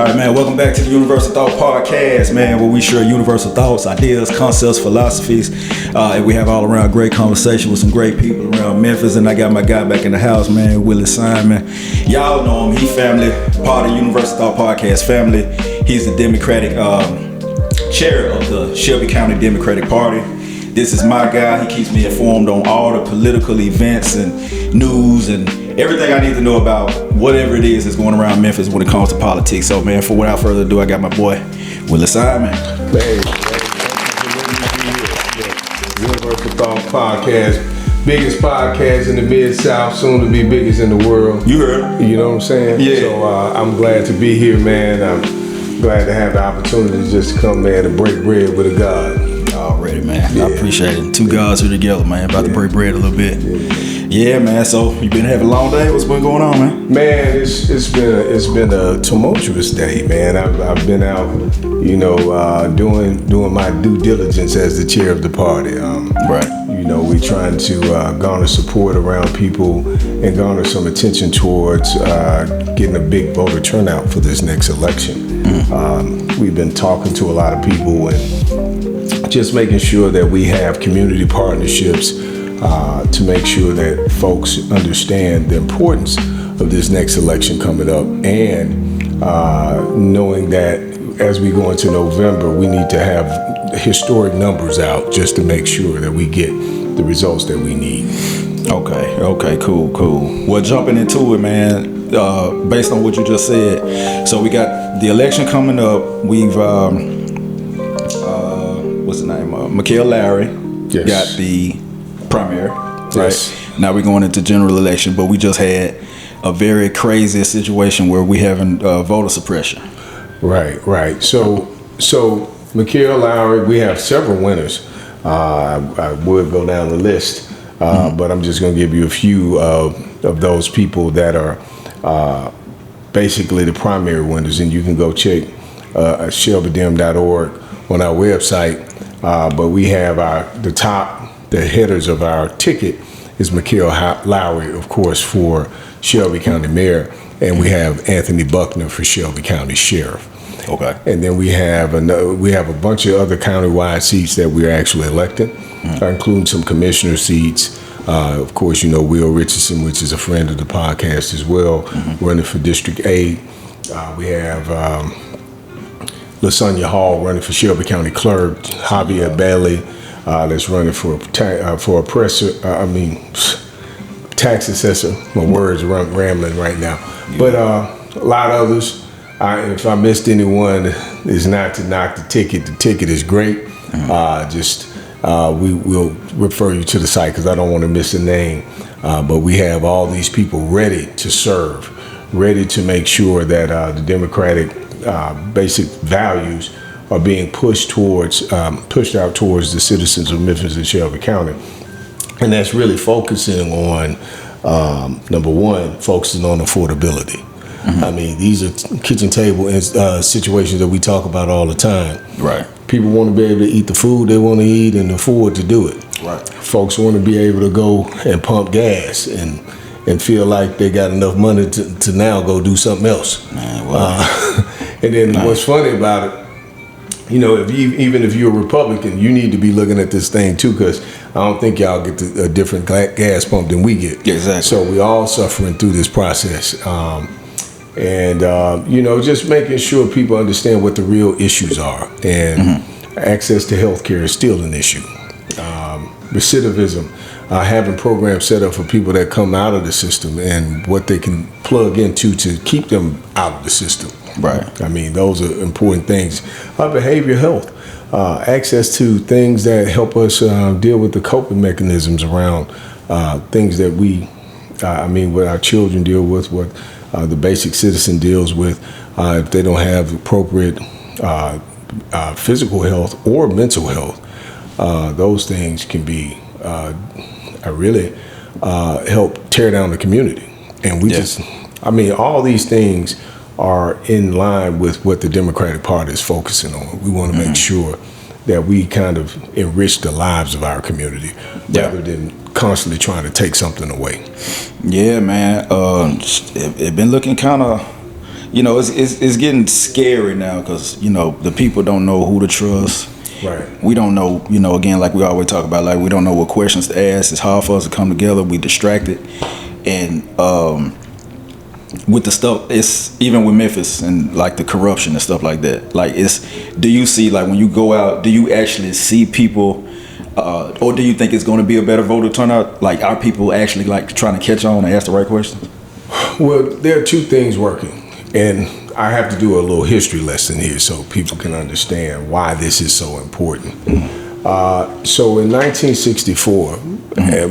right, man. Welcome back to the Universal Thought Podcast, man, where we share universal thoughts, ideas, concepts, philosophies, and we have all around great conversation with some great people around Memphis. And I got my guy back in the house, man, Willie Simon. Y'all know him. He family, part of the Universal Thought Podcast family. He's the Democratic chair of the Shelby County Democratic Party. This is my guy. He keeps me informed on all the political events and news and everything I need to know about whatever it is that's going around Memphis when it comes to politics. So, man, without further ado, I got my boy, Willie Simon. Hey, Universal Thought Podcast, biggest podcast in the Mid-South, soon to be biggest in the world. You heard. You know what I'm saying? Yeah. So I'm glad to be here, man. I'm glad to have the opportunity just to come, man, and break bread with a God. Already, man. Yeah. I appreciate it. Two gods here together, man. About to break bread a little bit. Yeah, man. So you been having a long day? What's been going on, man? Man, it's been a tumultuous day, man. I've been out, you know, doing my due diligence as the chair of the party. Right. You know, we're trying to garner support around people and garner some attention towards getting a big voter turnout for this next election. We've been talking to a lot of people and just making sure that we have community partnerships to make sure that folks understand the importance of this next election coming up, and knowing that as we go into November, we need to have historic numbers out just to make sure that we get the results that we need. Okay, cool. Well, jumping into it, man, based on what you just said, so we got the election coming up. We've what's the name? Mikhail Lowry got the primary, right? Yes. Now we're going into general election, but we just had a very crazy situation where we having voter suppression. Right. So Mikhail Lowry, we have several winners. I would go down the list, but I'm just going to give you a few of those people that are basically the primary winners, and you can go check shelbydem.org on our website. But we have the headers of our ticket is Mikhail Lowry, of course, for Shelby County Mayor, and we have Anthony Buckner for Shelby County Sheriff. Okay. And then we have a bunch of other countywide seats that we're actually electing, including some commissioner seats. Of course, you know, Will Richardson, which is a friend of the podcast as well, running for District 8. We have LaSonia Hall running for Shelby County Clerk, Javier Bailey that's running for tax assessor. My words are rambling right now, but a lot of others. If I missed anyone, is not to knock the ticket. The ticket is great. We will refer you to the site because I don't want to miss a name. But we have all these people ready to serve, ready to make sure that the Democratic basic values are being pushed out towards the citizens of Memphis and Shelby County. And that's really focusing on, number one, focusing on affordability. I mean, these are kitchen table situations that we talk about all the time. Right. People want to be able to eat the food they want to eat and afford to do it. Right. Folks want to be able to go and pump gas and feel like they got enough money to now go do something else. Man, well, and then what's funny about it, you know, even if you're a Republican, you need to be looking at this thing too, because I don't think y'all get a different gas pump than we get. Exactly. So we all suffering through this process. You know, just making sure people understand what the real issues are. And access to health care is still an issue. Recidivism, having programs set up for people that come out of the system and what they can plug into to keep them out of the system. Right. I mean, those are important things. Behavioral health, access to things that help us deal with the coping mechanisms around things that what our children deal with, what the basic citizen deals with. If they don't have appropriate physical health or mental health, those things can be really help tear down the community. And all these things are in line with what the Democratic Party is focusing on. We want to make sure that we kind of enrich the lives of our community rather than constantly trying to take something away. Yeah, man. It been looking kind of, you know, it's getting scary now because, you know, the people don't know who to trust. Right. We don't know, you know, again, like we always talk about, like we don't know what questions to ask. It's hard for us to come together. We distracted. And with the stuff, it's even with Memphis and like the corruption and stuff like that. Like do you see, like when you go out, do you actually see people, or do you think it's going to be a better voter turnout? Like are people actually like trying to catch on and ask the right questions? Well, there are two things working. And I have to do a little history lesson here so people can understand why this is so important. So in 1964,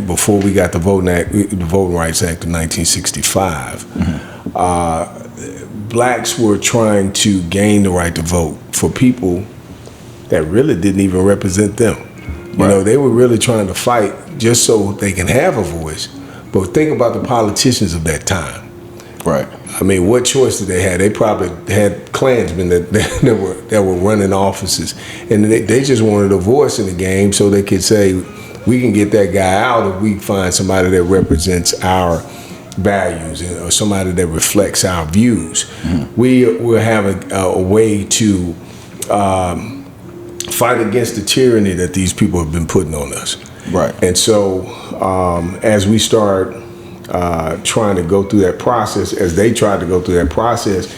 before we got the Voting Rights Act of 1965, blacks were trying to gain the right to vote for people that really didn't even represent them. You know, they were really trying to fight just so they can have a voice. But think about the politicians of that time. Right. I mean, what choice did they have? They probably had Klansmen that were running offices, and they just wanted a voice in the game so they could say, we can get that guy out if we find somebody that represents our values or somebody that reflects our views. Mm-hmm. We will have a way to fight against the tyranny that these people have been putting on us. Right. And so as we start trying to go through that process, as they tried to go through that process,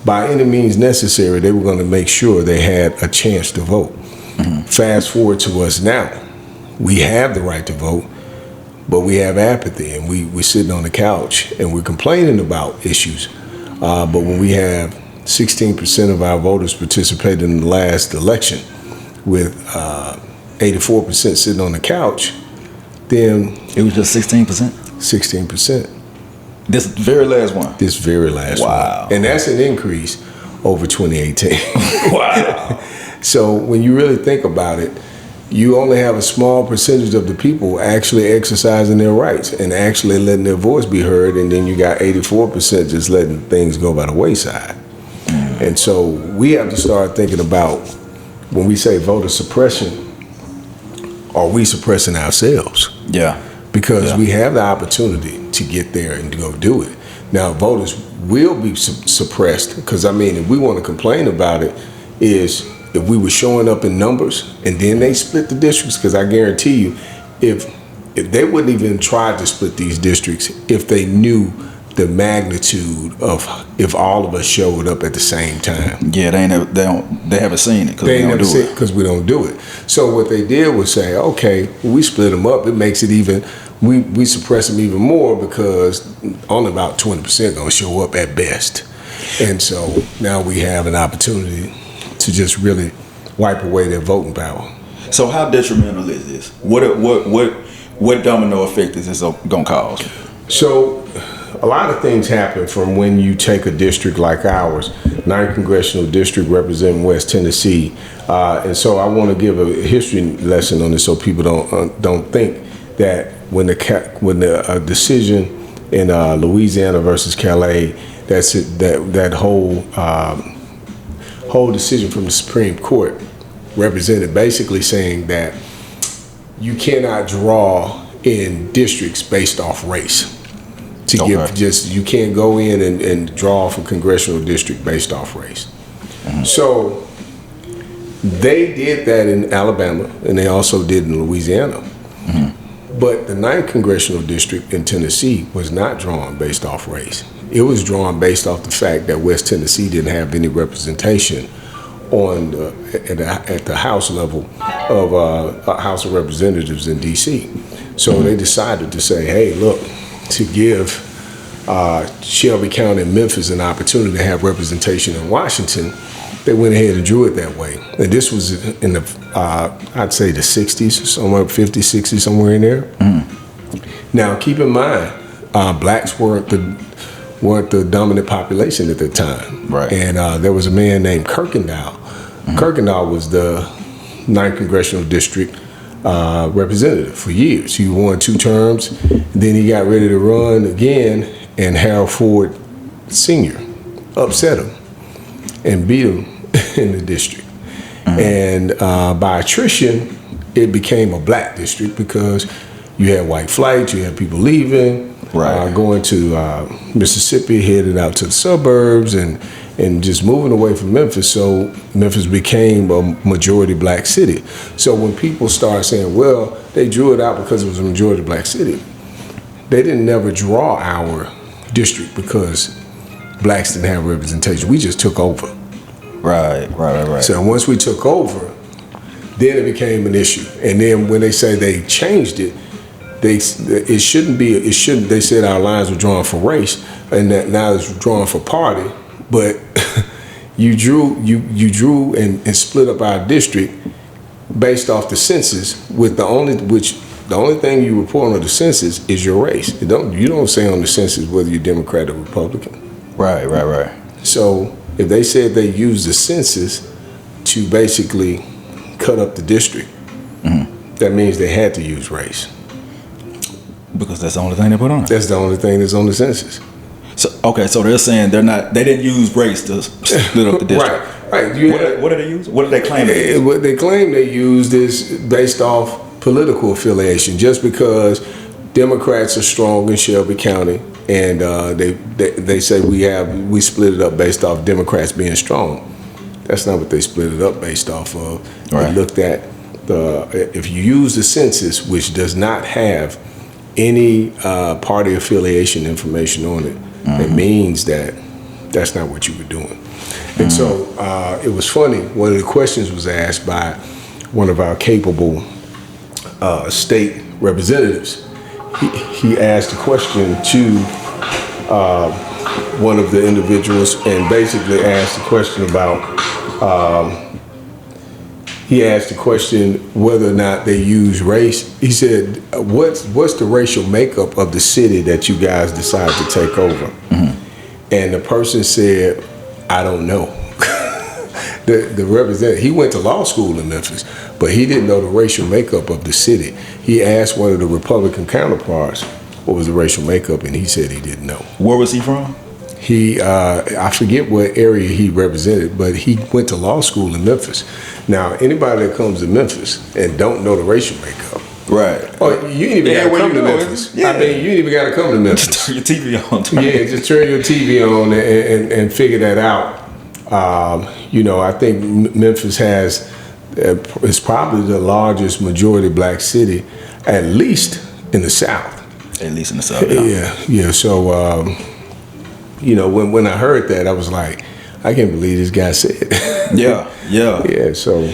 by any means necessary, they were going to make sure they had a chance to vote. Mm-hmm. Fast forward to us now. We have the right to vote, but we have apathy, and we're sitting on the couch, and we're complaining about issues. But when we have 16% of our voters participated in the last election, with 84% sitting on the couch, then... It was just 16%? 16%. This very last one? This very last one. And that's an increase over 2018. Wow. So when you really think about it, you only have a small percentage of the people actually exercising their rights and actually letting their voice be heard, and then you got 84% just letting things go by the wayside. Mm. And so we have to start thinking about, when we say voter suppression, are we suppressing ourselves? Yeah. Because we have the opportunity to get there and to go do it. Now, voters will be suppressed, because, I mean, if we want to complain about it, is if we were showing up in numbers and then they split the districts, because I guarantee you, if they wouldn't even try to split these districts if they knew the magnitude of if all of us showed up at the same time. Yeah, they haven't seen it because we don't do it. Because we don't do it. So what they did was say, okay, we split them up. It makes it even, we suppress them even more, because only about 20% going to show up at best. And so now we have an opportunity to just really wipe away their voting power. So how detrimental is this? What domino effect is this going to cause? So a lot of things happen from when you take a district like ours, 9th Congressional District representing West Tennessee. And so I want to give a history lesson on this so people don't think that when the decision in Louisiana versus Calais, that whole decision from the Supreme Court represented basically saying that you cannot draw in districts based off race. You can't go in and draw for congressional district based off race. Mm-hmm. So they did that in Alabama, and they also did in Louisiana. Mm-hmm. But the 9th Congressional District in Tennessee was not drawn based off race. It was drawn based off the fact that West Tennessee didn't have any representation at the House level of House of Representatives in D.C. So they decided to say, hey, look, to give Shelby County and Memphis an opportunity to have representation in Washington, they went ahead and drew it that way. And this was in the, I'd say the 60s, somewhere 50s, 60s, somewhere in there. Mm. Now, keep in mind, blacks weren't the dominant population at the time. Right. And there was a man named Kirkendall. Mm-hmm. Kirkendall was the 9th Congressional District representative for years. He won 2 terms, then he got ready to run again, and Harold Ford Sr. upset him and beat him in the district. Mm-hmm. And by attrition, it became a black district because you had white flight, you had people leaving, Right. Going to Mississippi, headed out to the suburbs, and just moving away from Memphis. So Memphis became a majority black city. So when people start saying, well, they drew it out because it was a majority black city, they didn't never draw our district because blacks didn't have representation. We just took over. Right. So once we took over, then it became an issue. And then when they say they changed it, they said our lines were drawn for race, and that now it's drawn for party. But you drew and split up our district based off the census, with the only thing you report on the census is your race. You don't say on the census whether you're Democrat or Republican. Right. So if they said they used the census to basically cut up the district, that means they had to use race. Because that's the only thing they put on it. That's the only thing that's on the census. So they're saying they didn't use race to split up the district. Right. What did they use? What did they claim they used? What they claim they used is based off political affiliation, just because Democrats are strong in Shelby County, and they say we split it up based off Democrats being strong. That's not what they split it up based off of. Right. They looked at if you use the census, which does not have any party affiliation information on it, it means that that's not what you were doing. And so it was funny. One of the questions was asked by one of our capable state representatives. He asked a question to one of the individuals, and basically asked a question about he asked the question whether or not they use race. He said, what's the racial makeup of the city that you guys decided to take over? And the person said, I don't know. The representative, he went to law school in Memphis, but he didn't know the racial makeup of the city. He asked one of the Republican counterparts what was the racial makeup, and he said he didn't know. Where was he from? I forget what area he represented, but he went to law school in Memphis. Now, anybody that comes to Memphis and don't know the racial makeup, right? Oh, you ain't even got to come to Memphis. Yeah. I mean, you ain't even got to come to Memphis. Just turn your TV on. Just turn your TV on and figure that out. I think Memphis is probably the largest majority black city, at least in the South. At least in the South. Yeah. So, when I heard that, I was like, I can't believe this guy said it. Yeah. So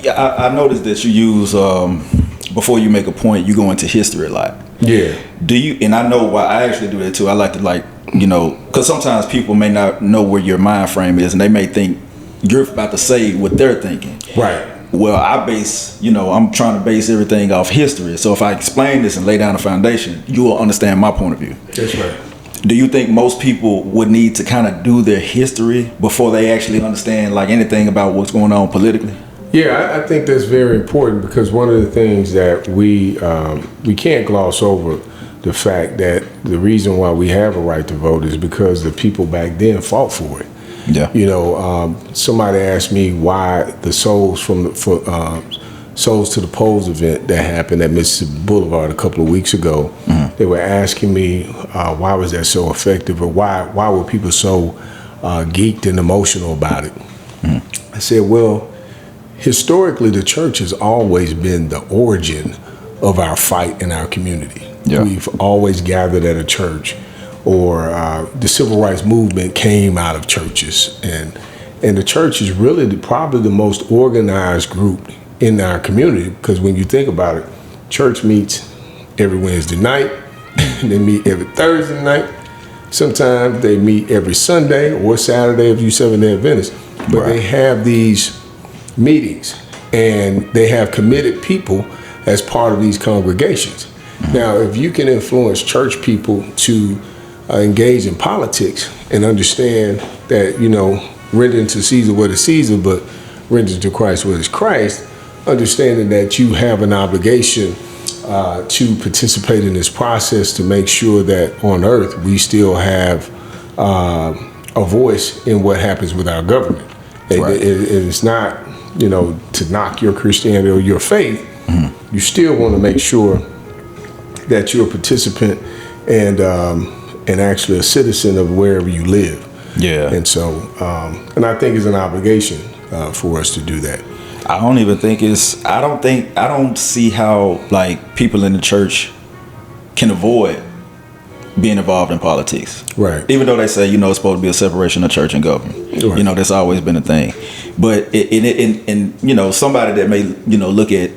I noticed that you use before you make a point, you go into history a lot. Yeah. Do you? And I know why I actually do that too. I like to because sometimes people may not know where your mind frame is, and they may think you're about to say what they're thinking. Right. Well, I'm trying to base everything off history. So if I explain this and lay down a foundation, you will understand my point of view. That's right. Do you think most people would need to kind of do their history before they actually understand anything about what's going on politically? Yeah, I think that's very important, because one of the things that we can't gloss over the fact that the reason why we have a right to vote is because the people back then fought for it. Yeah. Somebody asked me why the Souls Souls to the Polls event that happened at Mississippi Boulevard a couple of weeks ago. They were asking me why was that so effective, or why were people so geeked and emotional about it. I said, well, historically, the church has always been the origin of our fight in our community. Yeah. We've always gathered at a church, or the civil rights movement came out of churches, and the church is really probably the most organized group in our community, because when you think about it, church meets every Wednesday night, they meet every Thursday night, sometimes they meet every Sunday or Saturday if you Seventh-day Adventist, but Right. They have these meetings, and they have committed people as part of these congregations. Now, if you can influence church people to engage in politics and understand that, render to Caesar what is Caesar, but render to Christ what is Christ, understanding that you have an obligation to participate in this process to make sure that on earth we still have a voice in what happens with our government. Right. It's not, to knock your Christianity or your faith. You still want to make sure that you're a participant and actually a citizen of wherever you live. Yeah. And so, and I think it's an obligation for us to do that. I don't see how like people in the church can avoid being involved in politics. Right. Even though they say, it's supposed to be a separation of church and government. Right. That's always been a thing. But somebody that may, look at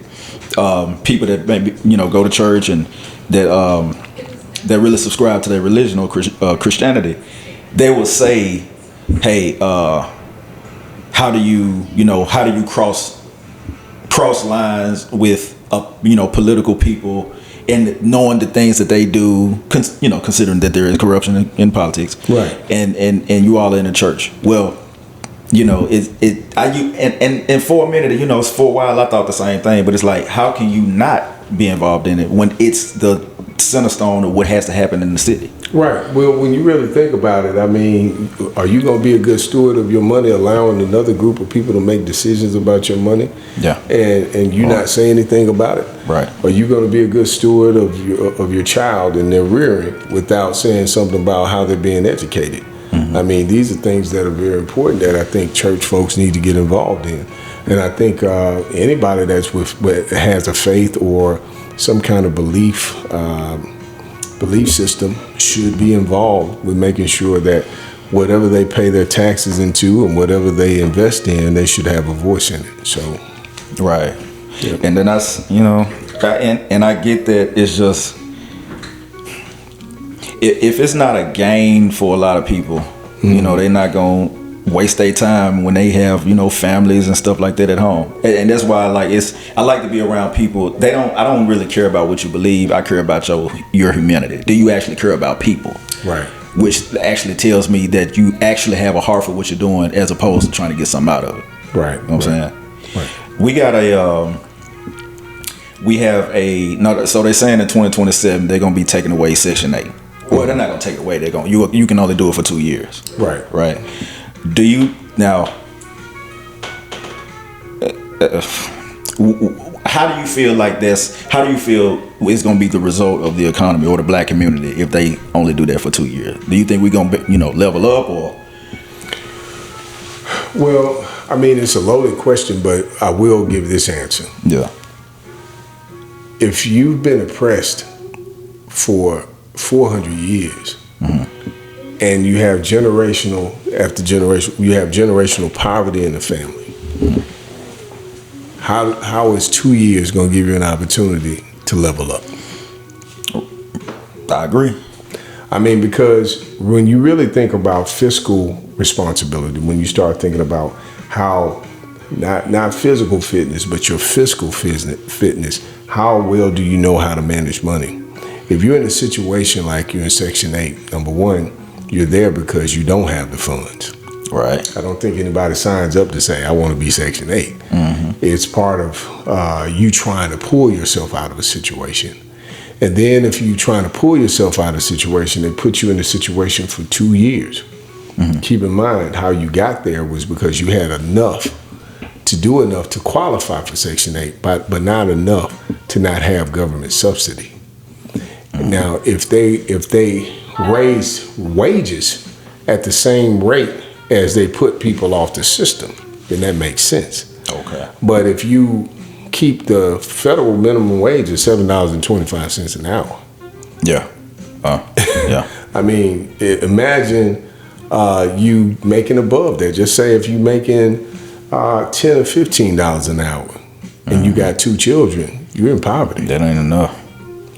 people that maybe, go to church and that really subscribe to their religion or Christianity, they will say, hey, how do you cross lines with political people, and knowing the things that they do, considering that there is corruption in politics, right? And you all are in the church. Well, and for a minute, for a while, I thought the same thing. But it's like, how can you not be involved in it when it's the center stone of what has to happen in the city? Right. Well, when you really think about it, I mean, are you going to be a good steward of your money, allowing another group of people to make decisions about your money? Yeah. And you not say anything about it? Right. Are you going to be a good steward of your child and their rearing without saying something about how they're being educated? Mm-hmm. I mean, these are things that are very important that I think church folks need to get involved in. And I think anybody that's has a faith or some kind of belief system should be involved with making sure that whatever they pay their taxes into and whatever they invest in, they should have a voice in it. So, right. Yep. And then that's, and I get that it's just, if it's not a gain for a lot of people, mm-hmm. They're not going to waste their time when they have, families and stuff like that at home. And that's why I like to be around people. I don't really care about what you believe. I care about your humanity. Do you actually care about people? Right. Which actually tells me that you actually have a heart for what you're doing, as opposed to trying to get something out of it. Right. You know what I'm saying? Right. So they're saying in 2027 they're going to be taking away Section 8. Well, they're not going to take it away. You can only do it for 2 years. Right. Right. Do you now? How do you feel like this? How do you feel it's going to be the result of the economy or the black community if they only do that for 2 years? Do you think we're going to, level up or? Well, I mean, it's a loaded question, but I will give this answer. Yeah. If you've been oppressed for 400 years, mm-hmm. and you have generational after generation, you have generational poverty in the family, mm-hmm. how is 2 years going to give you an opportunity to level up? I agree. I mean, because when you really think about fiscal responsibility, when you start thinking about how not physical fitness, but your fiscal fitness, how well do you know how to manage money? If you're in a situation like you're in Section 8, number one, you're there because you don't have the funds. Right. I don't think anybody signs up to say, I want to be Section 8. Mm-hmm. It's part of you trying to pull yourself out of a situation. And then if you're trying to pull yourself out of a situation, they put you in a situation for 2 years. Mm-hmm. Keep in mind, how you got there was because you had enough to qualify for Section 8, but not enough to not have government subsidy. Mm-hmm. Now, if they raise wages at the same rate as they put people off the system, then that makes sense. Okay. But if you keep the federal minimum wage at $7.25 an hour. Yeah. Yeah. I mean, imagine you making above that. Just say if you're making $10 or $15 an hour and you got 2 children, you're in poverty. That ain't enough.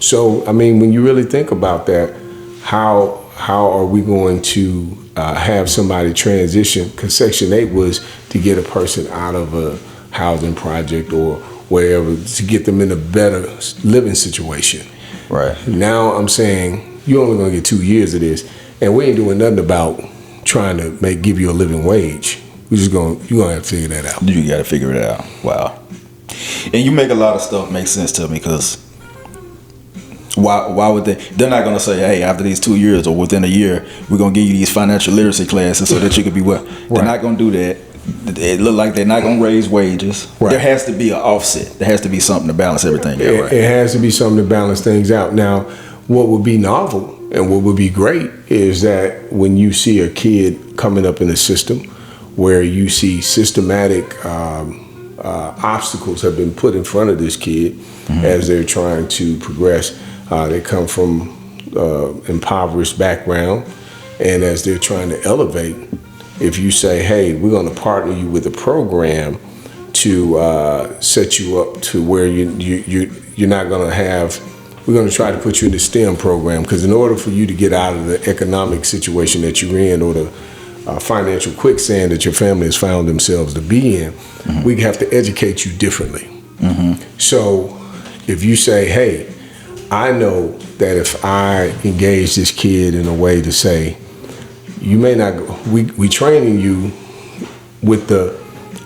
So, I mean, when you really think about that, how are we going to have somebody transition? Because Section 8 was to get a person out of a housing project or wherever, to get them in a better living situation. Right. Now I'm saying you're only going to get 2 years of this, and we ain't doing nothing about trying to give you a living wage. You're going to have to figure that out. You got to figure it out. Wow. And you make a lot of stuff make sense to me, because why would they're not going to say, hey, after these 2 years or within a year, we're going to give you these financial literacy classes so that you could be well. Right. They're not going to do that. It look like they're not going to raise wages. Right. There has to be an offset. There has to be something to balance everything out. Right? It has to be something to balance things out. Now, what would be novel And what would be great is that when you see a kid coming up in the system where you see systematic obstacles have been put in front of this kid as they're trying to progress. They come from impoverished background, and as they're trying to elevate, if you say, hey, we're going to partner you with a program to set you up to where you're not going to have, we're going to try to put you in the STEM program, because in order for you to get out of the economic situation that you're in, or the financial quicksand that your family has found themselves to be in, we have to educate you differently. So if you say, hey, I know that if I engage this kid in a way to say, you may not go, we training you with the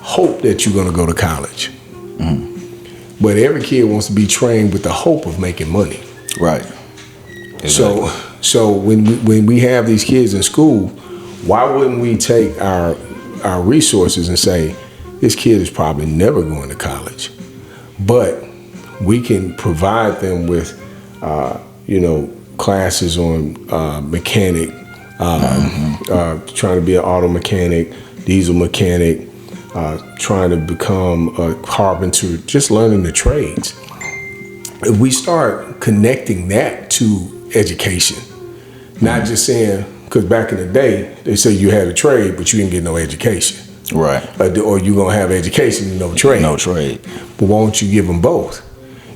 hope that you're going to go to college. But every kid wants to be trained with the hope of making money. Right. Exactly. So when we have these kids in school, why wouldn't we take our resources and say, this kid is probably never going to college, but we can provide them with, classes on mechanic, trying to be an auto mechanic, diesel mechanic, trying to become a carpenter, just learning the trades. If we start connecting that to education, not just saying, because back in the day, they say you had a trade, but you didn't get no education. Right. Or you're going to have education and no trade. No trade. But why don't you give them both?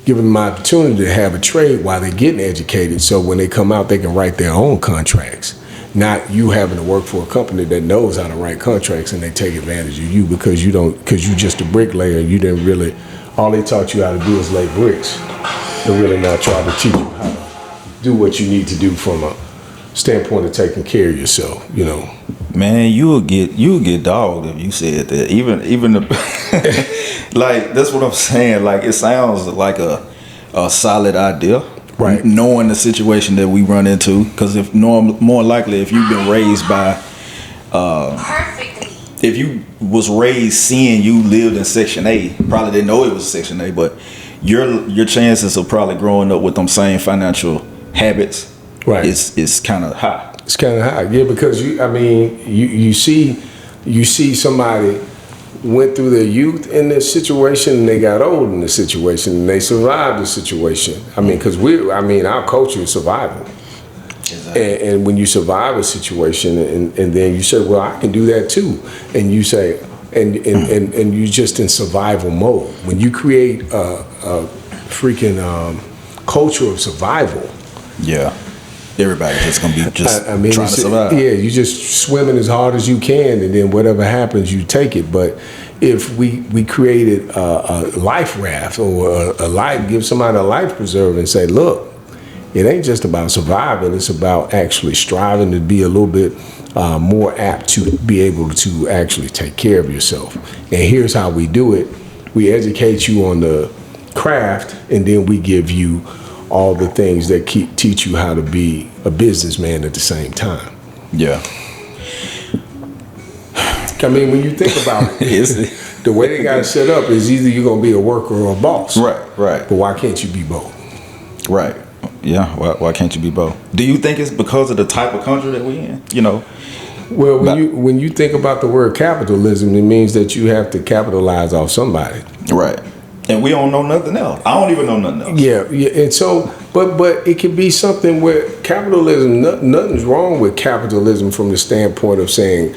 Give them an opportunity to have a trade while they're getting educated, so when they come out, they can write their own contracts. Not you having to work for a company that knows how to write contracts and they take advantage of you because you're just a bricklayer. You didn't really, all they taught you how to do is lay bricks. They're really not trying to teach you how to do what you need to do from a standpoint of taking care of yourself, Man, you'll get dogged if you said that. Even the like, that's what I'm saying. Like, it sounds like a solid idea. Right. Knowing the situation that we run into, because if more likely if you've been raised by if you was raised seeing you lived in Section A, probably didn't know it was Section A, but your chances of probably growing up with them same financial habits, right, is kind of high. It's kind of high, yeah, because you see somebody went through their youth in this situation and they got old in this situation and they survived the situation. Because our culture is survival. Exactly. And when you survive a situation and then you say, well, I can do that too. And you say, and you're just in survival mode. When you create a freaking culture of survival. Yeah. Everybody just gonna be trying to survive. Yeah, you just swimming as hard as you can, and then whatever happens, you take it. But if we created a life raft or give somebody a life preserver and say, look, it ain't just about surviving; it's about actually striving to be a little bit more apt to be able to actually take care of yourself. And here's how we do it: we educate you on the craft, and then we give you all the things that teach you how to be a businessman at the same time. Yeah. When you think about it, the way they got it set up is either you're going to be a worker or a boss. Right. But why can't you be both? Right. Yeah. Why can't you be both? Do you think it's because of the type of country that we're in? Well, when you think about the word capitalism, it means that you have to capitalize off somebody. Right. And we don't know nothing else. I don't even know nothing else. Yeah. And so, but it can be something where capitalism, nothing's wrong with capitalism from the standpoint of saying,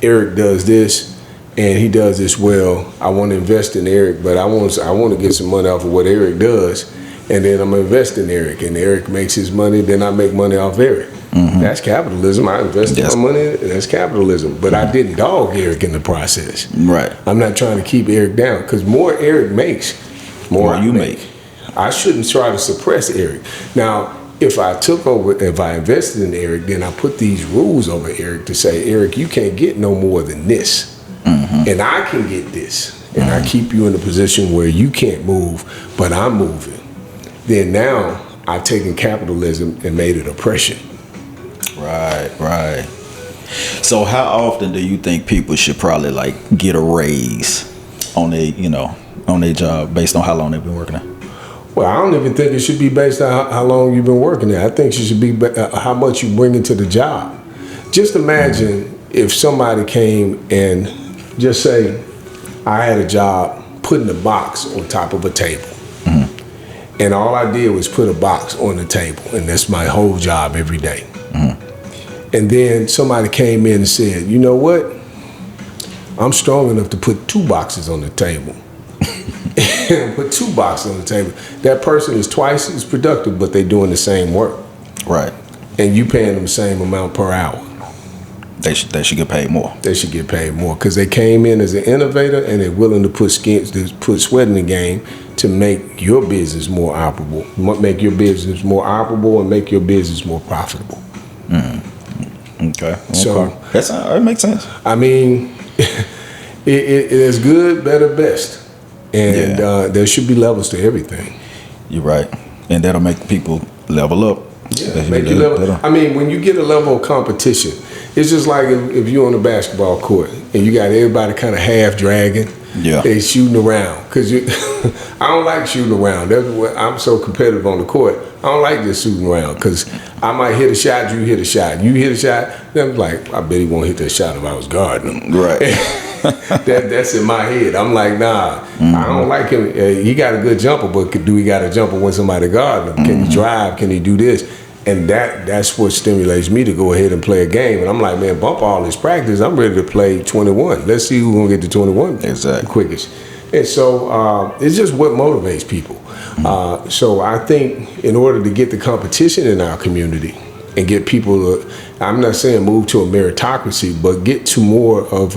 Eric does this and he does this well. I want to invest in Eric, but I want to get some money off of what Eric does, and then I'm going to invest in Eric, and Eric makes his money, then I make money off Eric. Mm-hmm. That's capitalism. I invested my money. That's capitalism. But I didn't dog Eric in the process. Right. I'm not trying to keep Eric down, because more Eric makes, more you make. I shouldn't try to suppress Eric. Now, if I invested in Eric, then I put these rules over Eric to say, Eric, you can't get no more than this. Mm-hmm. And I can get this. And I keep you in a position where you can't move, but I'm moving. Then now I've taken capitalism and made it oppression. Right. So how often do you think people should probably get a raise on their job based on how long they've been working there? Well, I don't even think it should be based on how long you've been working there. I think it should be how much you bring into the job. Just imagine if somebody came and just say, I had a job putting a box on top of a table. And all I did was put a box on the table, and that's my whole job every day. And then somebody came in and said, you know what? I'm strong enough to put 2 boxes on the table. Put 2 boxes on the table. That person is twice as productive, but they're doing the same work. Right. And you paying them the same amount per hour. They should get paid more. They should get paid more because they came in as an innovator and they're willing to put sweat in the game to make your business more operable, make your business more operable, and make your business more profitable. Okay. So that makes sense. I mean, it is good, better, best, and there should be levels to everything. You're right, and that'll make people level up. Yeah, make you level. I mean, when you get a level of competition, it's just like if you're on a basketball court and you got everybody kind of half dragging. Yeah, they shooting around because I don't like shooting around. That's what I'm so competitive on the court. I don't like just shooting around because I might hit a shot, you hit a shot, you hit a shot. Then I'm like, I bet he won't hit that shot if I was guarding him. Right. That's in my head. I'm like, nah, I don't like him. He got a good jumper, but do he got a jumper when somebody guarding him? Can he drive? Can he do this? And that's what stimulates me to go ahead and play a game. And I'm like, man, bump all this practice. I'm ready to play 21. Let's see who's going to get to 21 exactly quickest. And so it's just what motivates people. So I think in order to get the competition in our community and get people to, I'm not saying move to a meritocracy, but get to more of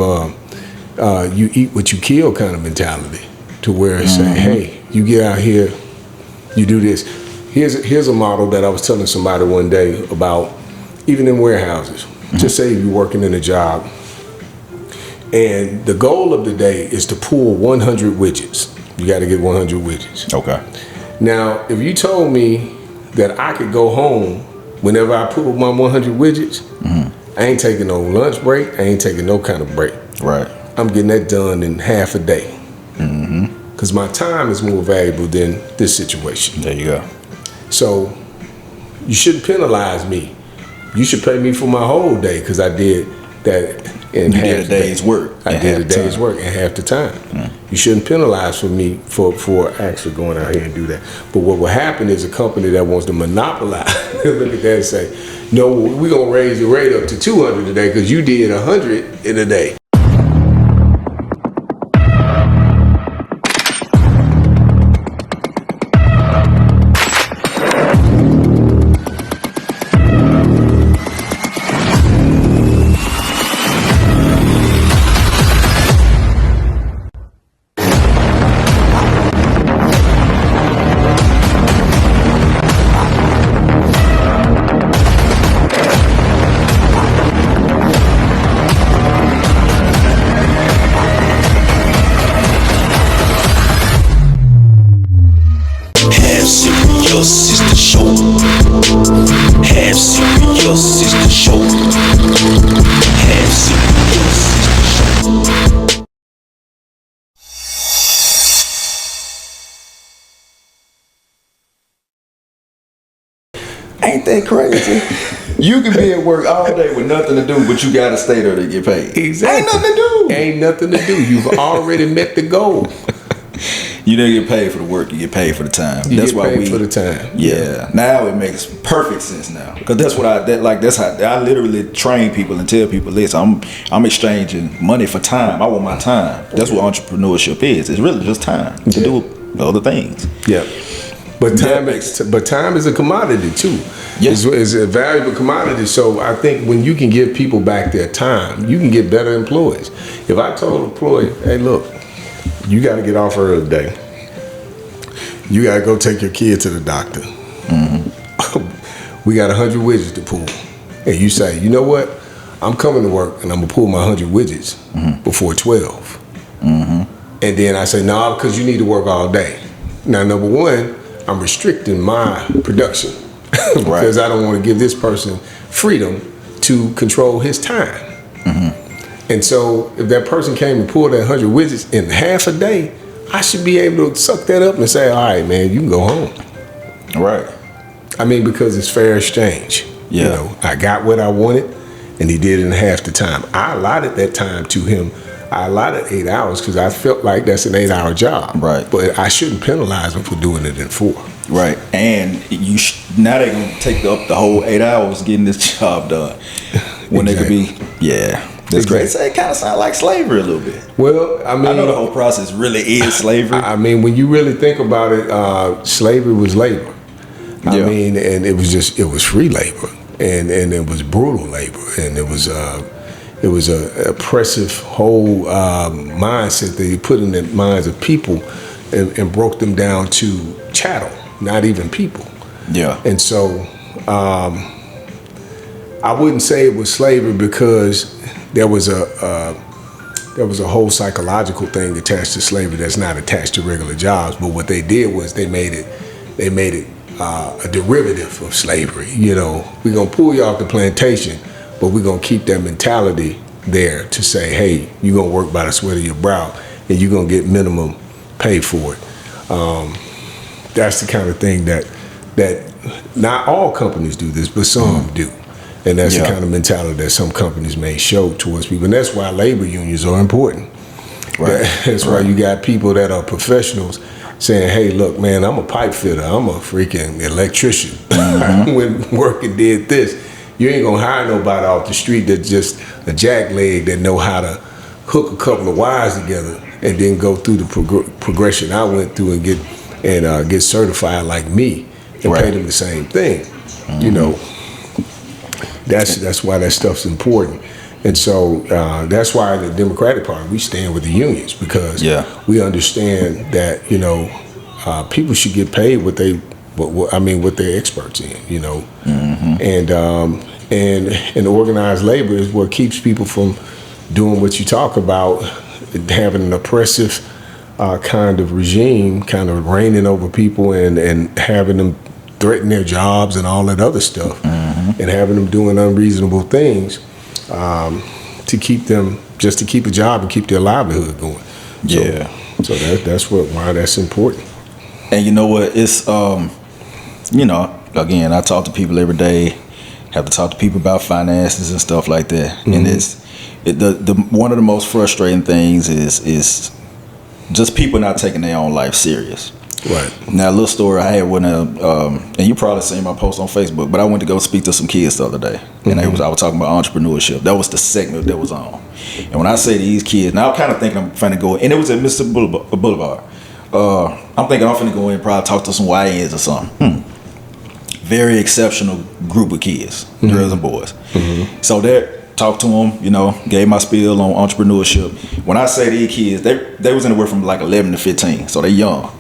you eat what you kill kind of mentality to where it's saying, hey, you get out here, you do this. Here's a model that I was telling somebody one day about, even in warehouses. Just say you're working in a job, and the goal of the day is to pull 100 widgets. You got to get 100 widgets. Okay. Now, if you told me that I could go home whenever I pull my 100 widgets, I ain't taking no lunch break. I ain't taking no kind of break. Right. I'm getting that done in half a day. Because my time is more valuable than this situation. There you go. So you shouldn't penalize me. You should pay me for my whole day because I did that in half did a day's work. I did a day's work in half the time. You shouldn't penalize for me for actually going out here and do that. But what will happen is a company that wants to monopolize, look at that and say, no, we're going to raise the rate up to 200 today because you did 100 in a day. serious is the show. Half serious is the show. Half serious is the show. Ain't that crazy? You can be at work all day with nothing to do, but you gotta stay there to get paid. Exactly. Ain't nothing to do. Ain't nothing to do. You've already met the goal. You don't get paid for the work. You get paid for the time. That's why we for the time. Yeah. Now it makes perfect sense now, because that's what that's how I literally train people and tell people, listen, I'm exchanging money for time. I want my time. That's what entrepreneurship is. It's really just time to do other things. Yeah. But time is a commodity too. Yes. It's a valuable commodity. So I think when you can give people back their time, you can get better employees. If I told an employee, hey, look, you got to get off early today. You got to go take your kid to the doctor. We got 100 widgets to pull. And you say, you know what? I'm coming to work and I'm going to pull my 100 widgets before 12. And then I say, no, because you need to work all day. Now, number one, I'm restricting my production because I don't want to give this person freedom to control his time. And so if that person came and pulled that 100 widgets in half a day, I should be able to suck that up and say, all right, man, you can go home. Right. I mean, because it's fair exchange. Yeah. You know, I got what I wanted, and he did it in half the time. I allotted that time to him. I allotted 8 hours because I felt like that's an 8-hour job. Right. But I shouldn't penalize him for doing it in 4. Right. And now they're going to take up the whole 8 hours getting this job done. When they could be, that's great. So it kind of sounds like slavery a little bit. Well, I mean, I know the whole process really is slavery. I mean, when you really think about it, slavery was labor. I mean, and it was free labor, and it was brutal labor, and it was a oppressive whole mindset that you put in the minds of people, and broke them down to chattel, not even people. Yeah. And so I wouldn't say it was slavery because there was a whole psychological thing attached to slavery that's not attached to regular jobs. But what they did was they made it a derivative of slavery. You know, we're gonna pull you off the plantation, but we're gonna keep that mentality there to say, hey, you're gonna work by the sweat of your brow, and you're gonna get minimum pay for it. That's the kind of thing that not all companies do this, but some do. And that's the kind of mentality that some companies may show towards people. And that's why labor unions are important. Right. That's why you got people that are professionals saying, hey, look, man, I'm a pipe fitter. I'm a freaking electrician. I went work and did this. You ain't going to hire nobody off the street that's just a jackleg that know how to hook a couple of wires together and then go through the progression I went through and get certified like me and pay them the same thing. You know, that's why that stuff's important. And so that's why the Democratic Party, we stand with the unions, because we understand that, you know, people should get paid what they're experts in, you know. And organized labor is what keeps people from doing what you talk about, having an oppressive kind of regime kind of reigning over people and having them threaten their jobs and all that other stuff, and having them doing unreasonable things to keep a job and keep their livelihood going. So that's why that's important. And you know what? It's you know, again, I talk to people every day. Have to talk to people about finances and stuff like that. And the one of the most frustrating things is just people not taking their own life serious. Right. Now, a little story I had when and you probably seen my post on Facebook, but I went to go speak to some kids the other day, and I was talking about entrepreneurship. That was the segment that was on. And when I say these kids, now I'm kind of thinking I'm finna go, and it was at Mr. Boulevard. I'm thinking I'm finna go in and probably talk to some YNs or something. Very exceptional group of kids, girls and boys. So there, talked to them, you know, gave my spiel on entrepreneurship. When I say these kids, they was anywhere from like 11 to 15, so they young.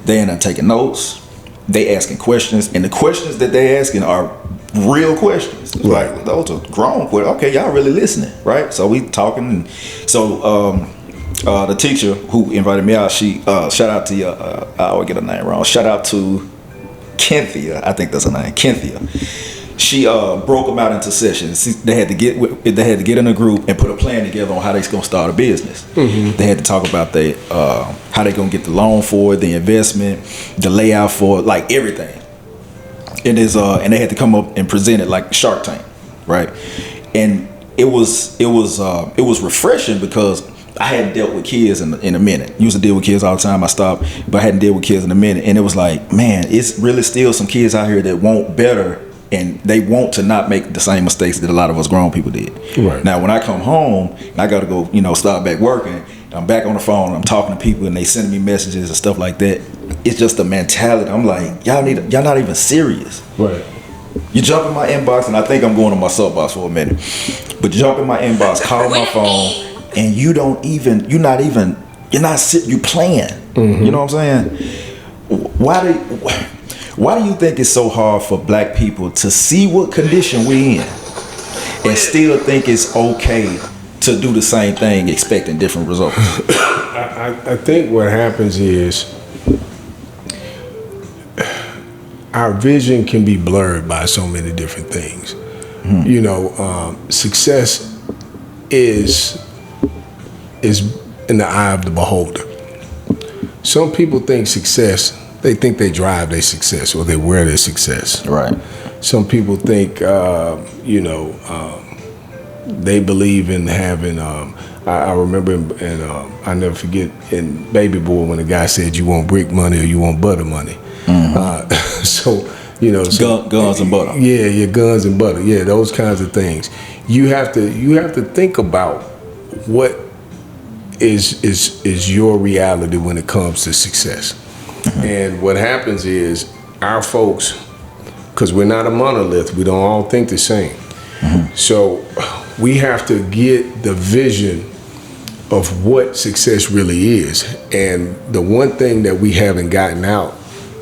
They end up taking notes. They asking questions, and the questions that they asking are real questions. Right. Like those are grown questions. Okay, y'all really listening, right? So we talking. And so the teacher who invited me out, she shout out to I always get her name wrong. Shout out to Kenthia, I think that's her name, Kenthia. She broke them out into sessions. They had to get in a group and put a plan together on how they're gonna start a business. They had to talk about how they gonna get the loan for it, the investment, the layout for it, like everything. And they had to come up and present it like Shark Tank, right? And it was refreshing because I hadn't dealt with kids in a minute. Used to deal with kids all the time. I stopped, but I hadn't dealt with kids in a minute. And it was like, man, it's really still some kids out here that want better. And they want to not make the same mistakes that a lot of us grown people did. Right. Now, when I come home, and I got to go, you know, start back working. I'm back on the phone. I'm talking to people, and they sending me messages and stuff like that. It's just the mentality. I'm like, y'all not even serious. Right. You jump in my inbox, and I think I'm going on my soapbox for a minute. But jump in my inbox, call my phone, and you playing. You know what I'm saying? Why do you think it's so hard for black people to see what condition we're in and still think it's okay to do the same thing expecting different results? I think what happens is our vision can be blurred by so many different things. You know, success is in the eye of the beholder. some people think success, they think they drive their success or they wear their success. Right. Some people think, they believe in having, I remember, and I never forget in Baby Boy when the guy said, you want brick money or you want butter money. So, guns and butter. Yeah, guns and butter. Yeah, those kinds of things. You have to think about what is your reality when it comes to success. And what happens is our folks, because we're not a monolith, we don't all think the same. So we have to get the vision of what success really is. And the one thing that we haven't gotten out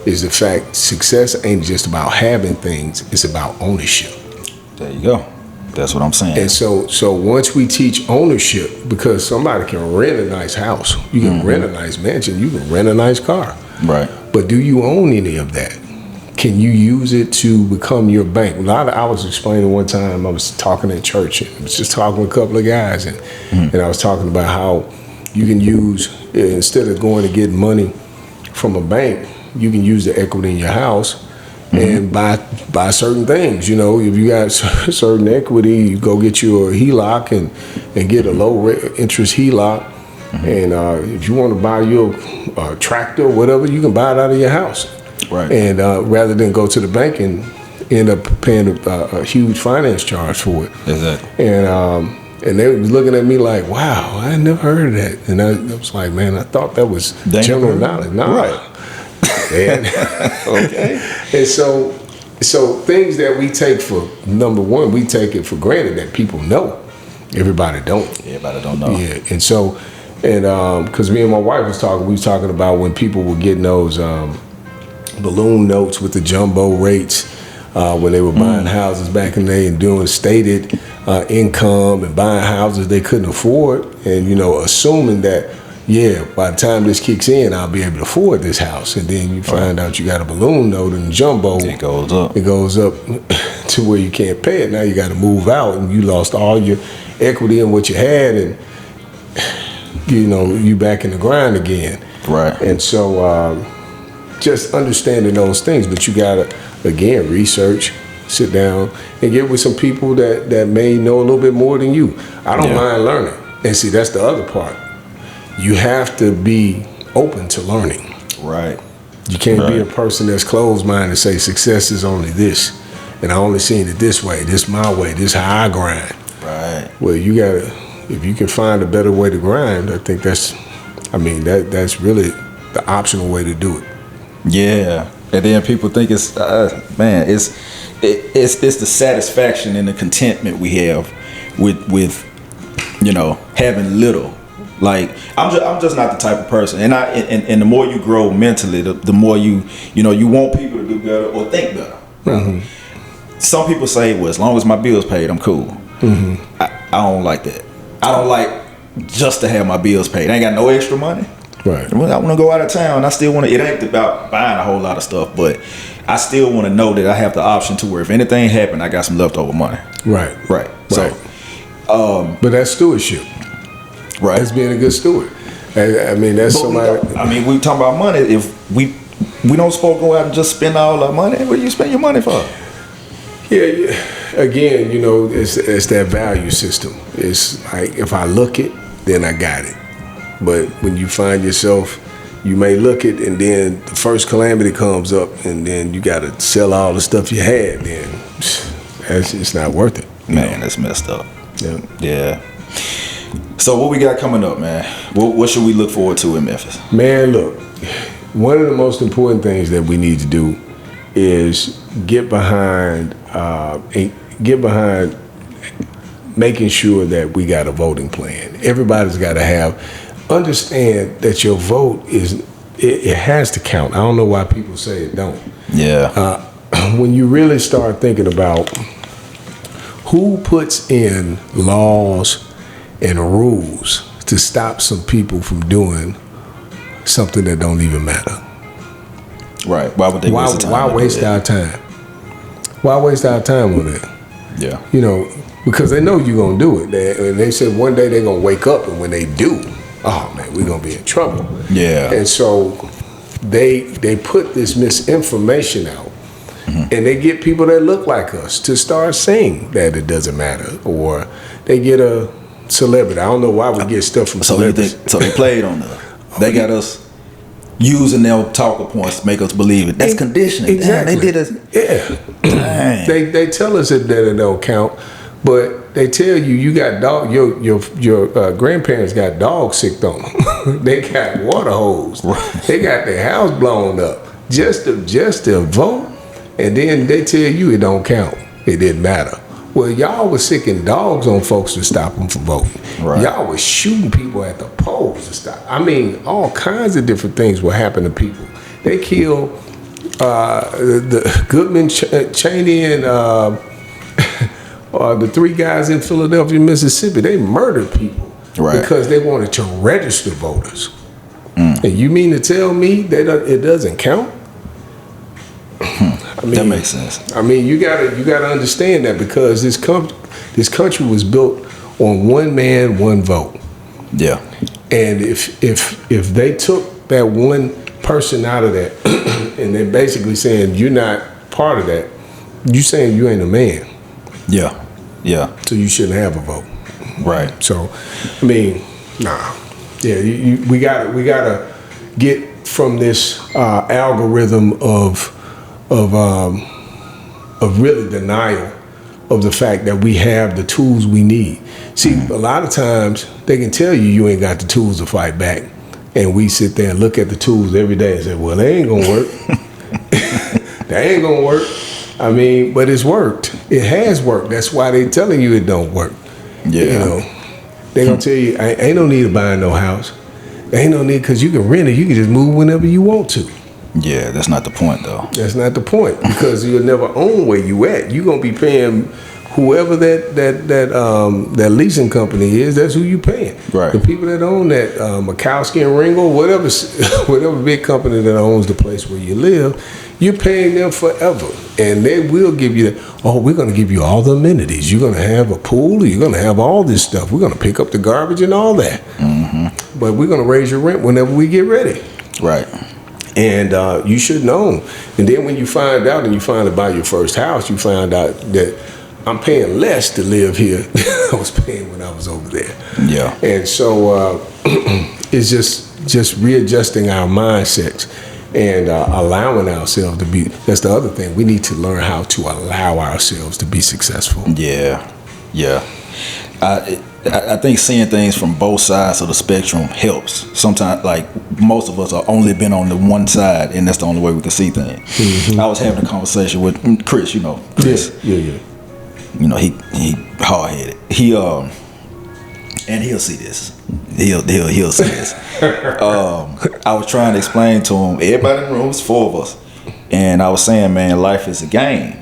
is the fact success ain't just about having things, it's about ownership. There you go. That's what I'm saying. And so once we teach ownership, because somebody can rent a nice house, you can rent a nice mansion, you can rent a nice car. Right. But do you own any of that? Can you use it to become your bank? I was explaining one time, I was talking at church, and I was just talking with a couple of guys, and I was talking about how you can use, instead of going to get money from a bank, you can use the equity in your house and buy certain things. If you got certain equity, you go get your HELOC and get a low interest HELOC. And if you want to buy your tractor or whatever, you can buy it out of your house. Right. And rather than go to the bank and end up paying a huge finance charge for it. Exactly. And they was looking at me like, wow, I never heard of that. And I was like, man, I thought that was general knowledge. Nah. Right. And okay. And so things that we take for, number one, we take it for granted that people know. Everybody don't. Everybody don't know. Yeah. And so, because me and my wife we was talking about when people were getting those balloon notes with the jumbo rates, when they were buying houses back in the day and doing stated income and buying houses they couldn't afford, and assuming that, by the time this kicks in, I'll be able to afford this house. And then you find out you got a balloon note and jumbo. It goes up. It goes up to where you can't pay it. Now you got to move out, and you lost all your equity in what you had, and you back in the grind again. Right. And so just understanding those things, but you got to, again, research, sit down, and get with some people that may know a little bit more than you. I don't mind learning. And see, that's the other part. You have to be open to learning. Right. You can't be a person that's closed-minded and say success is only this, and I only seen it this way, this my way, this how I grind. Right. Well, you gotta, if you can find a better way to grind, I think that's really the optional way to do it. Yeah. And then people think it's the satisfaction and the contentment we have with having little. Like I'm just not the type of person, and the more you grow mentally, the more you want people to do better or think better. Mm-hmm. Some people say, well, as long as my bills paid, I'm cool. Mm-hmm. I don't like that. I don't like just to have my bills paid. I ain't got no extra money. Right. When I want to go out of town, I still want to. It ain't about buying a whole lot of stuff, but I still want to know that I have the option to where if anything happened, I got some leftover money. Right. So, but that's stewardship. Right. That's being a good steward. I mean, that's somebody. We talking about money. If we don't supposed to go out and just spend all our money, what do you spend your money for? Yeah. Again, it's that value system. It's like if I look it, then I got it. But when you find yourself, you may look it, and then the first calamity comes up, and then you got to sell all the stuff you had. Then it's not worth it. Man, that's messed up. Yeah. So what we got coming up, man? What should we look forward to in Memphis? Man, look, one of the most important things that we need to do is get behind making sure that we got a voting plan. Everybody's got to understand that your vote it has to count. I don't know why people say it don't. Yeah. When you really start thinking about who puts in laws and rules to stop some people from doing something that don't even matter. Right. Why would they waste the time? Why waste our time? Why waste our time on that? Yeah. Because they know you're going to do it. And they said one day they're going to wake up, and when they do, oh man, we're gonna be in trouble. Yeah. And so they put this misinformation out, and they get people that look like us to start saying that it doesn't matter, or they get a celebrity. I don't know why we get stuff from celebrities. So they played on us. They got us using their talker points to make us believe it. That's conditioning. Exactly. Damn, they did us. Yeah. They tell us that it don't count, but they tell you got dog. Your grandparents got dog sick on them. They got water hose. Right. They got their house blown up just to vote, and then they tell you it don't count. It didn't matter. Well, y'all was sicking dogs on folks to stop them from voting. Right. Y'all was shooting people at the polls to stop. I mean, all kinds of different things will happen to people. They killed the Goodman, Cheney, and the three guys in Philadelphia, Mississippi. They murdered people because they wanted to register voters. And you mean to tell me that it doesn't count? I mean, that makes sense. I mean, you gotta understand that, because this country was built on one man, one vote. Yeah. And if they took that one person out of that, and they're basically saying you're not part of that, you saying you ain't a man. Yeah. Yeah. So you shouldn't have a vote. Right. So, I mean, nah. Yeah, we gotta get from this algorithm of really denial of the fact that we have the tools we need. See, a lot of times they can tell you ain't got the tools to fight back, and we sit there and look at the tools every day and say, well, they ain't gonna work. They ain't gonna work. I mean, but it's worked. It has worked. That's why they telling you it don't work. Yeah. You know, they gonna tell you, ain't no need to buy no house. Ain't no need, because you can rent it. You can just move whenever you want to. Yeah, that's not the point, though. That's not the point, because you'll never own where you at. You're gonna be paying whoever that leasing company is. That's who you paying. Right. The people that own that Mikowski and Ringo, whatever big company that owns the place where you live, you're paying them forever, and they will give you that. Oh, we're gonna give you all the amenities. You're gonna have a pool. You're gonna have all this stuff. We're gonna pick up the garbage and all that. But we're gonna raise your rent whenever we get ready. Right. And you should know. And then when you find out and you finally buy your first house, you find out that I'm paying less to live here than I was paying when I was over there. Yeah. And so it's just readjusting our mindsets and allowing ourselves to be. That's the other thing. We need to learn how to allow ourselves to be successful. Yeah. Yeah. I think seeing things from both sides of the spectrum helps. Sometimes, like, most of us are only been on the one side, and that's the only way we can see things. I was having a conversation with Chris. You know, Chris. Yeah. You know, he hard headed. And he'll see this. He'll see this. I was trying to explain to him. Everybody in the room was 4 of us, and I was saying, man, life is a game.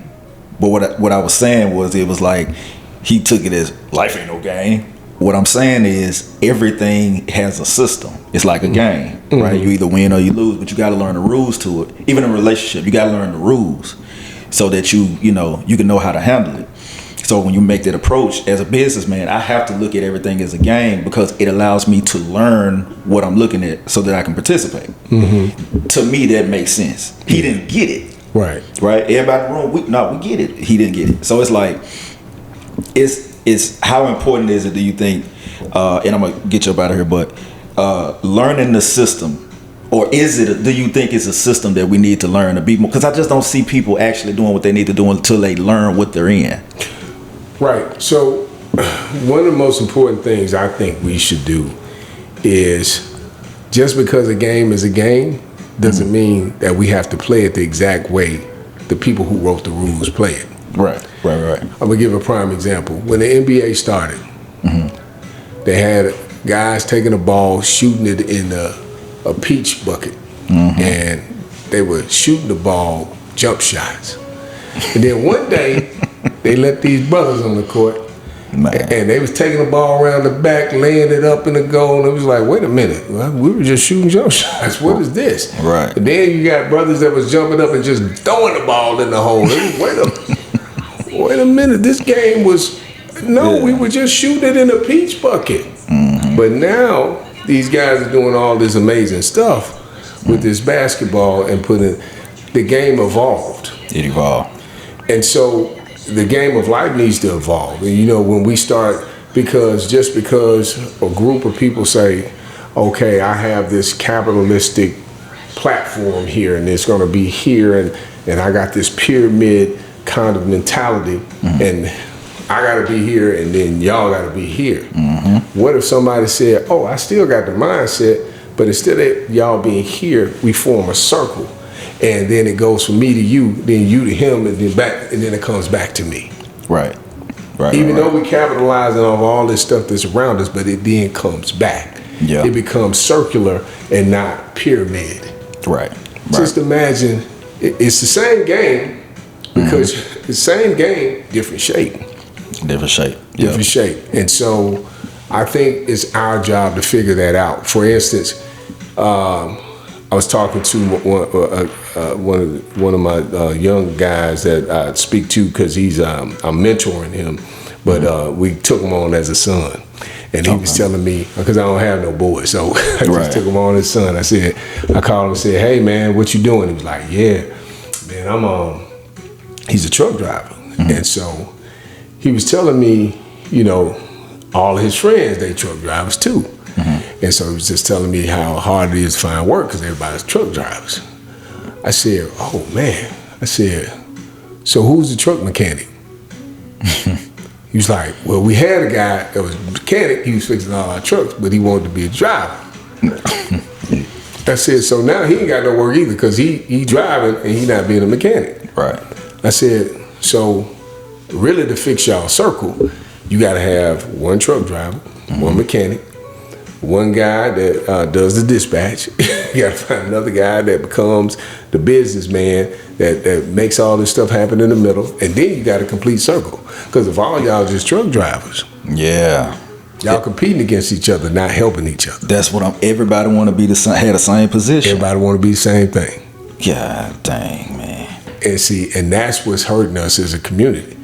But what I was saying was, it was like, he took it as life ain't no game. What I'm saying is, everything has a system. It's like a game, right? You either win or you lose, but you got to learn the rules to it. Even in a relationship, you got to learn the rules so that you can know how to handle it. So when you make that approach as a businessman, I have to look at everything as a game, because it allows me to learn what I'm looking at so that I can participate. To me, that makes sense. He didn't get it. Right. Everybody in the room, we get it. He didn't get it. So it's like, it's how important is it, do you think, and I'm gonna get you up out of here, but learning the system, or do you think it's a system that we need to learn to be more? Because I just don't see people actually doing what they need to do until they learn what they're in. Right. So one of the most important things I think we should do is, just because a game is a game doesn't mean that we have to play it the exact way the people who wrote the rules play it. Right. I'm gonna give a prime example. When the NBA started, they had guys taking a ball, shooting it in a peach bucket, and they were shooting the ball jump shots. And then one day, they let these brothers on the court, and they was taking the ball around the back, laying it up in the goal, and it was like, wait a minute, we were just shooting jump shots. What is this? Right. And then you got brothers that was jumping up and just throwing the ball in the hole. Wait a minute, this game was, we were just shooting it in a peach bucket. But now these guys are doing all this amazing stuff with this basketball and putting the game evolved. It evolved. And so the game of life needs to evolve. And you know, when we start, because a group of people say, okay, I have this capitalistic platform here and it's going to be here and I got this pyramid kind of mentality and I got to be here and then y'all got to be here. What if somebody said, oh, I still got the mindset, but instead of y'all being here, we form a circle and then it goes from me to you, then you to him, and then back, and then it comes back to me. Right. Even though we capitalizing on all this stuff that's around us, but it then comes back. Yeah. It becomes circular and not pyramid. Right. Just imagine, it's the same game, because the same game, different shape. Different shape. Different shape. And so I think it's our job to figure that out. For instance, I was talking to one of my young guys that I speak to because I'm mentoring him, but we took him on as a son. And he was telling me, because I don't have no boys, so I just took him on as a son. I called him and said, hey man, what you doing? He was like, yeah, man, he's a truck driver. And so he was telling me, you know, all of his friends, they truck drivers too. And so he was just telling me how hard it is to find work because everybody's truck drivers. I said, oh man. I said, so who's the truck mechanic? He was like, well, we had a guy that was a mechanic. He was fixing all our trucks, but he wanted to be a driver. I said, so now he ain't got no work either because he driving and he not being a mechanic. Right. I said, so really to fix y'all circle, you got to have one truck driver, one mechanic, one guy that does the dispatch. You got to find another guy that becomes the businessman that makes all this stuff happen in the middle. And then you got a complete circle. Because if all y'all just truck drivers, y'all competing against each other, not helping each other. That's what everybody want to be have the same position. Everybody want to be the same thing. God dang, man. And that's what's hurting us as a community.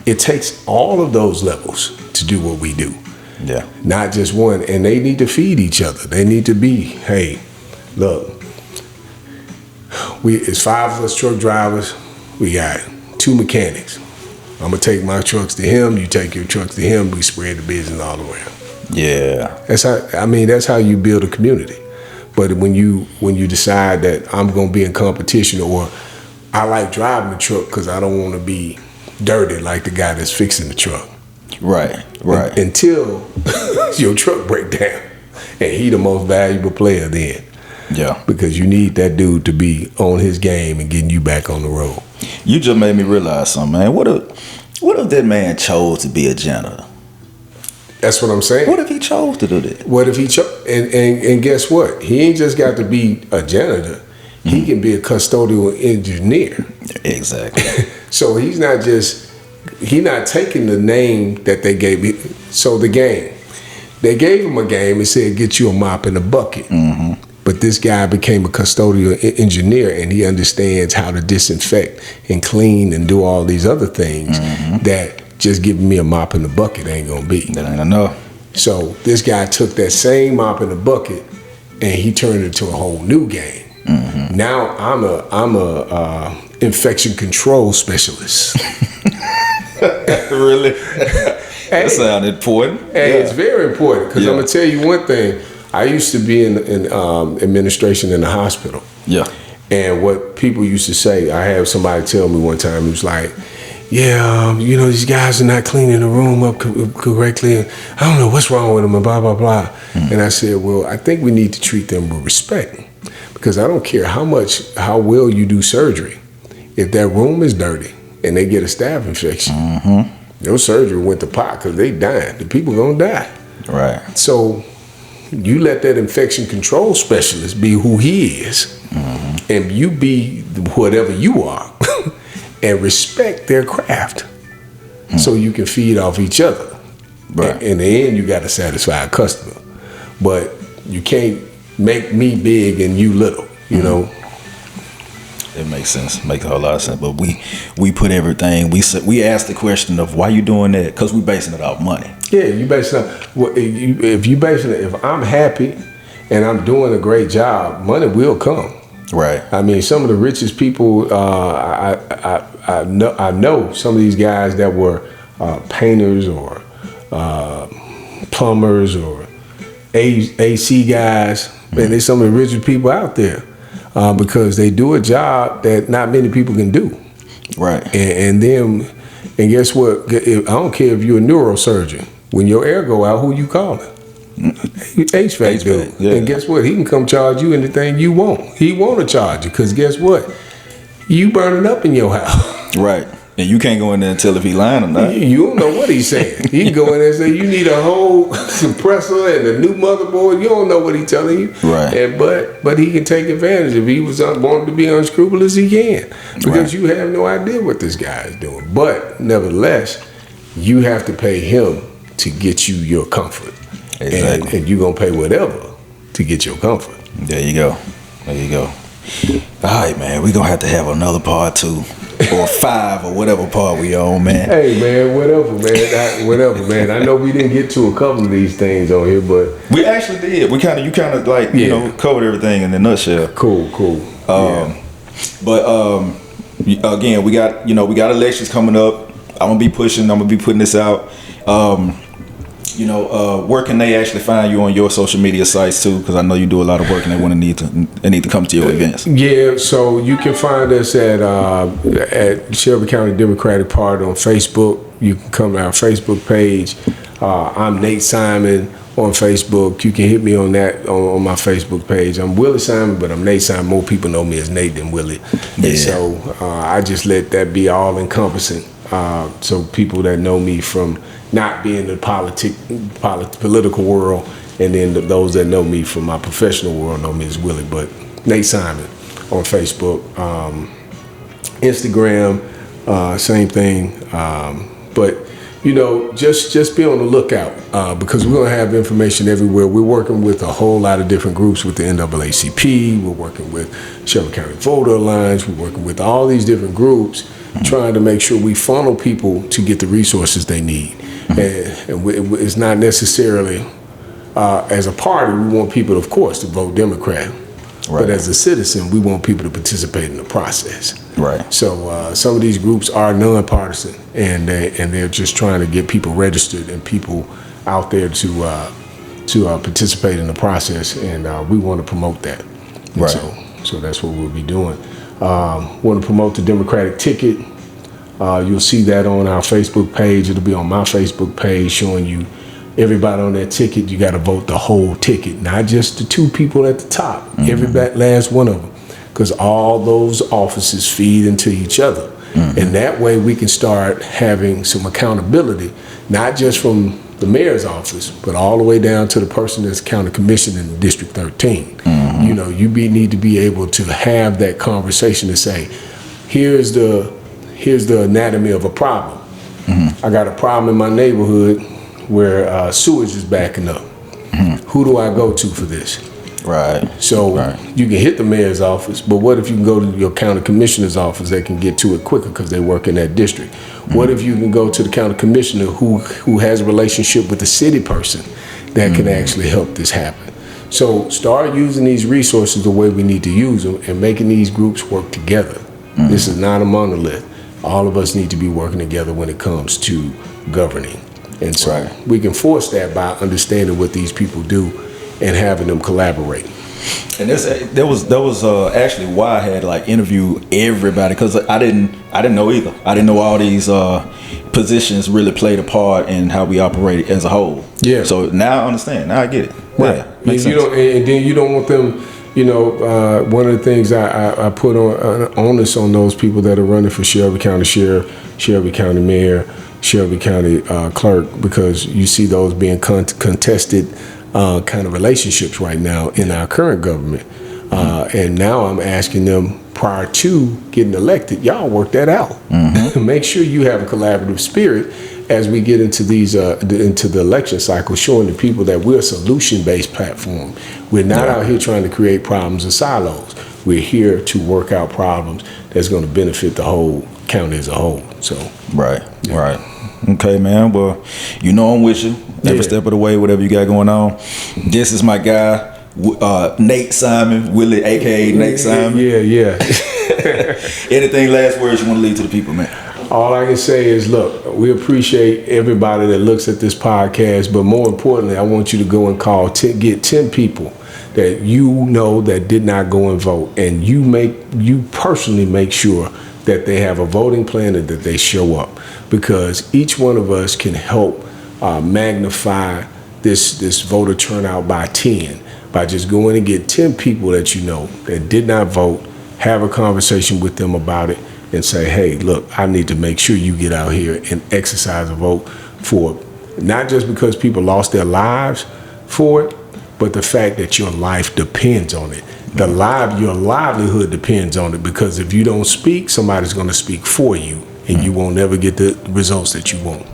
It takes all of those levels to do what we do. Yeah. Not just one. And they need to feed each other. They need to be, hey, look, it's 5 of us truck drivers. We got 2 mechanics. I'm going to take my trucks to him. You take your trucks to him. We spread the business all around. Yeah. That's how you build a community. But when you decide that I'm going to be in competition, or I like driving the truck because I don't want to be dirty like the guy that's fixing the truck. Right. Until your truck break down, and he the most valuable player then. Yeah. Because you need that dude to be on his game and getting you back on the road. You just made me realize something, man. What if that man chose to be a janitor? That's what I'm saying. What if he chose to do that? What if he and guess what? He ain't just got to be a janitor. He can be a custodial engineer. Exactly. So he's not taking the name that they gave me. So the game, they gave him a game and said, get you a mop and a bucket. But this guy became a custodial engineer, and he understands how to disinfect and clean and do all these other things that just giving me a mop and a bucket ain't gonna be. That ain't enough. So this guy took that same mop and a bucket and he turned it into a whole new game. Now I'm a infection control specialist. Really? That sounded important. Hey, it's very important because I'm gonna tell you one thing. I used to be in administration in the hospital. Yeah. And what people used to say, I had somebody tell me one time, he was like, yeah, these guys are not cleaning the room up correctly. And I don't know what's wrong with them and blah, blah, blah. And I said, well, I think we need to treat them with respect, because I don't care how well you do surgery. If that room is dirty and they get a staph infection, your surgery went to pot because they dying. The people gonna die. Right. So you let that infection control specialist be who he is, and you be whatever you are, and respect their craft, so you can feed off each other. Right. In the end, you got to satisfy a customer, but you can't make me big and you little. You know. It makes sense. Makes a whole lot of sense. But we put everything. We asked the question of why you doing that, because we basing it off money. Yeah, you basing if I'm happy and I'm doing a great job, money will come. Right. I mean, some of the richest people I know some of these guys that were painters or plumbers or AC guys. Man, they're some of the richest people out there because they do a job that not many people can do. Right. And guess what? I don't care if you're a neurosurgeon. When your air go out, who you calling? HVAC dude. Yeah. And guess what? He can come charge you anything you want. He want to charge you because guess what? You burning up in your house. Right. And you can't go in there and tell if he lying or not. You don't know what he's saying. He can go in there and say, you need a whole compressor and a new motherboard. You don't know what he's telling you. Right. And, but he can take advantage. If he was wanted to be unscrupulous, he can. Because you have no idea what this guy is doing. But nevertheless, you have to pay him to get you your comfort. Exactly. And you're going to pay whatever to get your comfort. There you go. All right, man. We're going to have another part 2 or 5 or whatever part we on, man. Hey, man, whatever, man. I know we didn't get to a couple of these things on here, but We actually did. You kind of like, you know, covered everything in a nutshell. Cool. But again, we got elections coming up. I'm going to be putting this out. Where can they actually find you on your social media sites too? Because I know you do a lot of work and they need to come to your events. Yeah, so you can find us at Shelby County Democratic Party on Facebook. You can come to our Facebook page. I'm Nate Simon on Facebook. You can hit me on that on my Facebook page. I'm Willie Simon, but I'm Nate Simon. More people know me as Nate than Willie. Yeah. And so I just let that be all encompassing. So people that know me from not being in the political world, and then those that know me from my professional world know me as Willie. But Nate Simon on Facebook, Instagram, same thing. But just be on the lookout because we're gonna have information everywhere. We're working with a whole lot of different groups with the NAACP. We're working with Shelby County Voter Alliance. We're working with all these different groups, trying to make sure we funnel people to get the resources they need. And it's not necessarily as a party. We want people, of course, to vote Democrat. Right. But as a citizen, we want people to participate in the process. Right. So some of these groups are nonpartisan, and they're just trying to get people registered and people out there to participate in the process, and we want to promote that. And right. So that's what we'll be doing. Want to promote the Democratic ticket. You'll see that on our Facebook page. It'll be on my Facebook page showing you everybody on that ticket. You got to vote the whole ticket, not just the 2 people at the top. Mm-hmm. Every last one of them, because all those offices feed into each other. Mm-hmm. And that way we can start having some accountability, not just from the mayor's office, but all the way down to the person that's county commissioner in District 13. Mm-hmm. You need to be able to have that conversation to say, here's the anatomy of a problem. Mm-hmm. I got a problem in my neighborhood where sewage is backing up. Mm-hmm. Who do I go to for this? Right. So you can hit the mayor's office, but what if you can go to your county commissioner's office? They can get to it quicker because they work in that district. Mm-hmm. What if you can go to the county commissioner who has a relationship with the city person that can actually help this happen? So start using these resources the way we need to use them and making these groups work together. Mm-hmm. This is not a monolith. All of us need to be working together when it comes to governing. And so we can force that by understanding what these people do and having them collaborate. And that was actually why I had interviewed everybody, because I didn't know either. I didn't know all these positions really played a part in how we operate as a whole. Yeah. So now I understand. Now I get it. Right. Yeah, makes sense. And then you don't want them. One of the things I put on onus on those people that are running for Shelby County Sheriff, Shelby County Mayor, Shelby County Clerk, because you see those being contested kind of relationships right now in our current government. And now I'm asking them, prior to getting elected, y'all work that out. Mm-hmm. Make sure you have a collaborative spirit as we get into these into the election cycle, showing the people that we're a solution-based platform. We're not out here trying to create problems in silos. We're here to work out problems that's going to benefit the whole county as a whole. So Right. Okay, man. Well, you know I'm with you every step of the way, whatever you got going on. This is my guy, Nate Simon, Willie, aka Nate Simon. Yeah. Anything last words you want to leave to the people, man? All I can say is, look, we appreciate everybody that looks at this podcast, but more importantly, I want you to go and get 10 people that you know that did not go and vote, and you personally make sure that they have a voting plan and that they show up, because each one of us can help magnify this voter turnout by 10 by just going and get 10 people that you know that did not vote, have a conversation with them about it, and say, hey, look, I need to make sure you get out here and exercise a vote for it. Not just because people lost their lives for it, but the fact that your life depends on it. Your livelihood depends on it, because if you don't speak, somebody's going to speak for you, and you won't ever get the results that you want.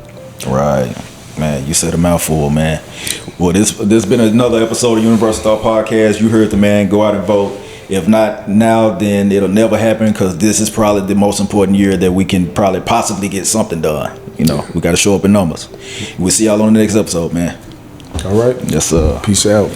Right. Man, you said a mouthful, man. Well, this been another episode of Universal Thought Podcast. You heard the man. Go out and vote. If not now, then it'll never happen, because this is probably the most important year that we can probably possibly get something done. You know, we got to show up in numbers. We'll see y'all on the next episode, man. All right. Yes, sir. Peace out.